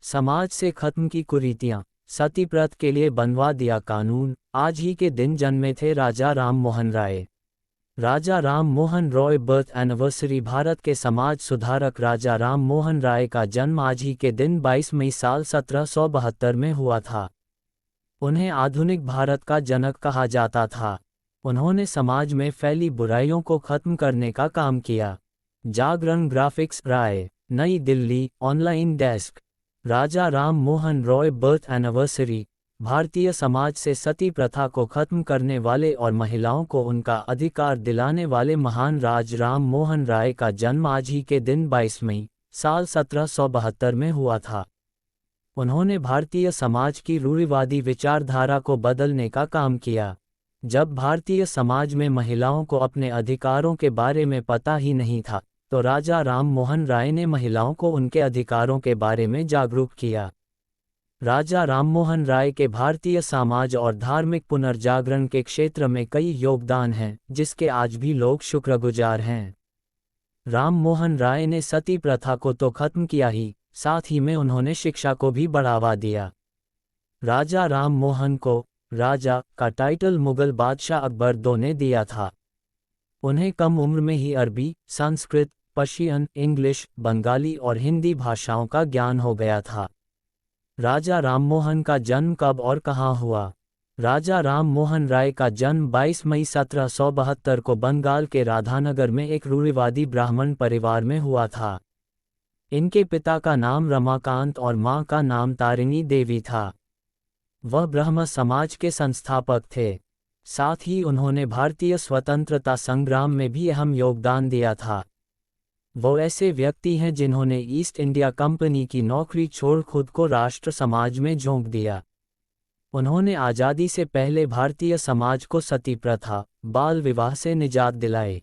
समाज से खत्म की कुरीतियां, सती प्रथा के लिए बनवा दिया कानून। आज ही के दिन जन्मे थे राजा राम मोहन राय। राजा राम मोहन रॉय बर्थ एनिवर्सरी। भारत के समाज सुधारक राजा राम मोहन राय का जन्म आज ही के दिन 22 मई साल 1772 में हुआ था। उन्हें आधुनिक भारत का जनक कहा जाता था। उन्होंने समाज में फैली बुराइयों को खत्म करने का काम किया। जागरण ग्राफिक्स राय, नई दिल्ली, ऑनलाइन डेस्क। राजा राम मोहन रॉय बर्थ एनिवर्सरी। भारतीय समाज से सती प्रथा को खत्म करने वाले और महिलाओं को उनका अधिकार दिलाने वाले महान राज राम मोहन राय का जन्म आज ही के दिन 22 मई साल 1772 में हुआ था। उन्होंने भारतीय समाज की रूढ़िवादी विचारधारा को बदलने का काम किया। जब भारतीय समाज में महिलाओं को अपने अधिकारों के बारे में पता ही नहीं था, तो राजा राम मोहन राय ने महिलाओं को उनके अधिकारों के बारे में जागरूक किया। राजा राममोहन राय के भारतीय समाज और धार्मिक पुनर्जागरण के क्षेत्र में कई योगदान हैं, जिसके आज भी लोग शुक्रगुजार हैं। राम मोहन राय ने सती प्रथा को तो खत्म किया ही, साथ ही में उन्होंने शिक्षा को भी बढ़ावा दिया। राजा राम मोहन को राजा का टाइटल मुगल बादशाह अकबर II ने दिया था। उन्हें कम उम्र में ही अरबी, संस्कृत, पर्शियन, इंग्लिश, बंगाली और हिंदी भाषाओं का ज्ञान हो गया था। राजा राममोहन का जन्म कब और कहाँ हुआ? राजा राम मोहन राय का जन्म 22 मई 1772 को बंगाल के राधानगर में एक रूढ़िवादी ब्राह्मण परिवार में हुआ था। इनके पिता का नाम रमाकांत और मां का नाम तारिणी देवी था। वह ब्रह्म समाज के संस्थापक थे। साथ ही उन्होंने भारतीय स्वतंत्रता संग्राम में भी अहम योगदान दिया था। वो ऐसे व्यक्ति हैं जिन्होंने ईस्ट इंडिया कंपनी की नौकरी छोड़ खुद को राष्ट्र समाज में झोंक दिया। उन्होंने आज़ादी से पहले भारतीय समाज को सती प्रथा, बाल विवाह से निजात दिलाए।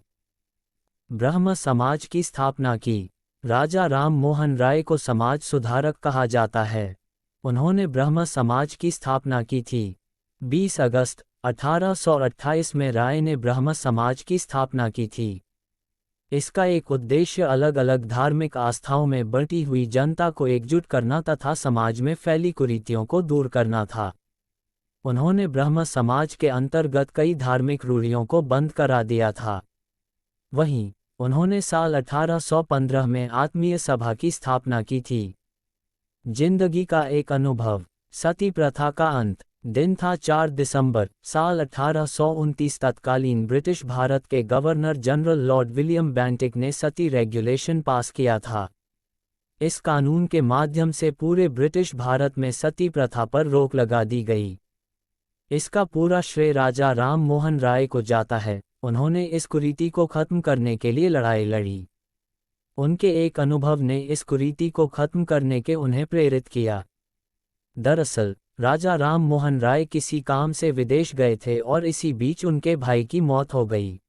ब्रह्म समाज की स्थापना की। राजा राम मोहन राय को समाज सुधारक कहा जाता है। उन्होंने ब्रह्म समाज की स्थापना की थी। 20 अगस्त 1828 में राय ने ब्रह्म समाज की स्थापना की थी। इसका एक उद्देश्य अलग अलग धार्मिक आस्थाओं में बंटी हुई जनता को एकजुट करना तथा समाज में फैली कुरीतियों को दूर करना था। उन्होंने ब्रह्म समाज के अंतर्गत कई धार्मिक रूढ़ियों को बंद करा दिया था। वहीं उन्होंने साल 1815 में आत्मीय सभा की स्थापना की थी। जिंदगी का एक अनुभव। सती प्रथा का अंत। दिन था 4 दिसंबर साल 1829। तत्कालीन ब्रिटिश भारत के governor general Lord William Bentinck ने सती रेगुलेशन पास किया था। इस कानून के माध्यम से पूरे ब्रिटिश भारत में सती प्रथा पर रोक लगा दी गई। इसका पूरा श्रेय राजा राम मोहन राय को जाता है। उन्होंने इस कुरीति को खत्म करने के लिए लड़ाई लड़ी। उनके एक अनुभव ने इस कुरीति को खत्म करने के उन्हें प्रेरित किया। दरअसल राजा राम मोहन राय किसी काम से विदेश गए थे और इसी बीच उनके भाई की मौत हो गई।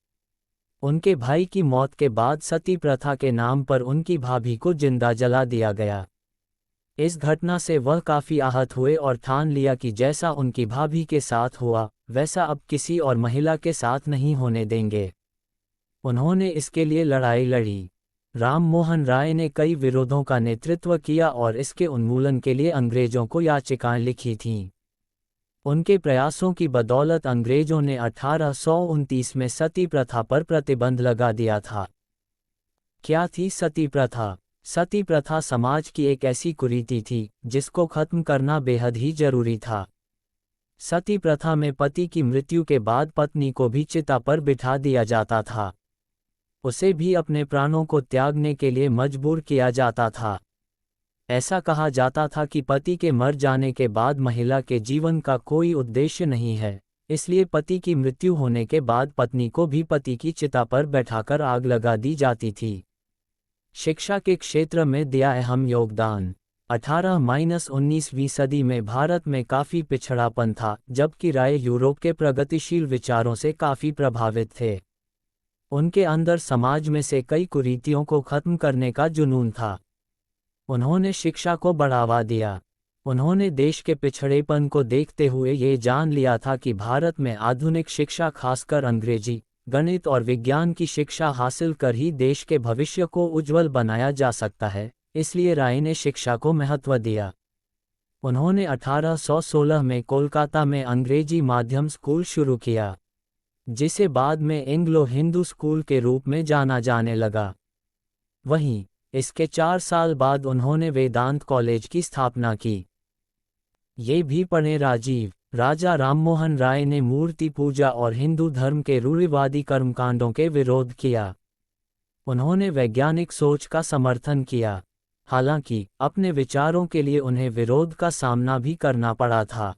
उनके भाई की मौत के बाद सती प्रथा के नाम पर उनकी भाभी को जिंदा जला दिया गया। इस घटना से वह काफी आहत हुए और ठान लिया कि जैसा उनकी भाभी के साथ हुआ, वैसा अब किसी और महिला के साथ नहीं होने देंगे। उन्होंने इसके लिए लड़ाई लड़ी। राम मोहन राय ने कई विरोधों का नेतृत्व किया और इसके उन्मूलन के लिए अंग्रेजों को याचिकाएं लिखी थीं। उनके प्रयासों की बदौलत अंग्रेजों ने 1829 में सती प्रथा पर प्रतिबंध लगा दिया था। क्या थी सती प्रथा? सती प्रथा समाज की एक ऐसी कुरीति थी जिसको खत्म करना बेहद ही जरूरी था। सती प्रथा में पति की मृत्यु के बाद पत्नी को भी चिता पर बिठा दिया जाता था। उसे भी अपने प्राणों को त्यागने के लिए मजबूर किया जाता था। ऐसा कहा जाता था कि पति के मर जाने के बाद महिला के जीवन का कोई उद्देश्य नहीं है, इसलिए पति की मृत्यु होने के बाद पत्नी को भी पति की चिता पर बैठाकर आग लगा दी जाती थी। शिक्षा के क्षेत्र में दिया अहम योगदान। 18-19वीं सदी में भारत में काफ़ी पिछड़ापन था, जबकि राय यूरोप के प्रगतिशील विचारों से काफ़ी प्रभावित थे। उनके अंदर समाज में से कई कुरीतियों को खत्म करने का जुनून था। उन्होंने शिक्षा को बढ़ावा दिया। उन्होंने देश के पिछड़ेपन को देखते हुए ये जान लिया था कि भारत में आधुनिक शिक्षा, खासकर अंग्रेजी, गणित और विज्ञान की शिक्षा हासिल कर ही देश के भविष्य को उज्जवल बनाया जा सकता है। इसलिए राय ने शिक्षा को महत्व दिया। उन्होंने 1816 में कोलकाता में अंग्रेजी माध्यम स्कूल शुरू किया, जिसे बाद में एंग्लो हिंदू स्कूल के रूप में जाना जाने लगा। वहीं इसके 4 साल बाद उन्होंने वेदांत कॉलेज की स्थापना की। ये भी पढ़ें राजीव राजा राममोहन राय ने मूर्ति पूजा और हिंदू धर्म के रूढ़िवादी कर्मकांडों के विरोध किया। उन्होंने वैज्ञानिक सोच का समर्थन किया, हालांकि अपने विचारों के लिए उन्हें विरोध का सामना भी करना पड़ा था।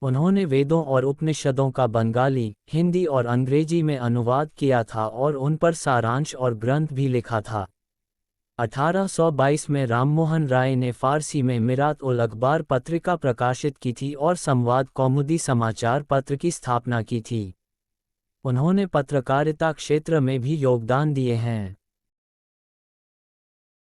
उन्होंने वेदों और उपनिषदों का बंगाली, हिंदी और अंग्रेजी में अनुवाद किया था और उन पर सारांश और ग्रंथ भी लिखा था। 1822 में राममोहन राय ने फारसी में मिरात उल अखबार पत्रिका प्रकाशित की थी और संवाद कौमुदी समाचार पत्र की स्थापना की थी। उन्होंने पत्रकारिता क्षेत्र में भी योगदान दिए हैं।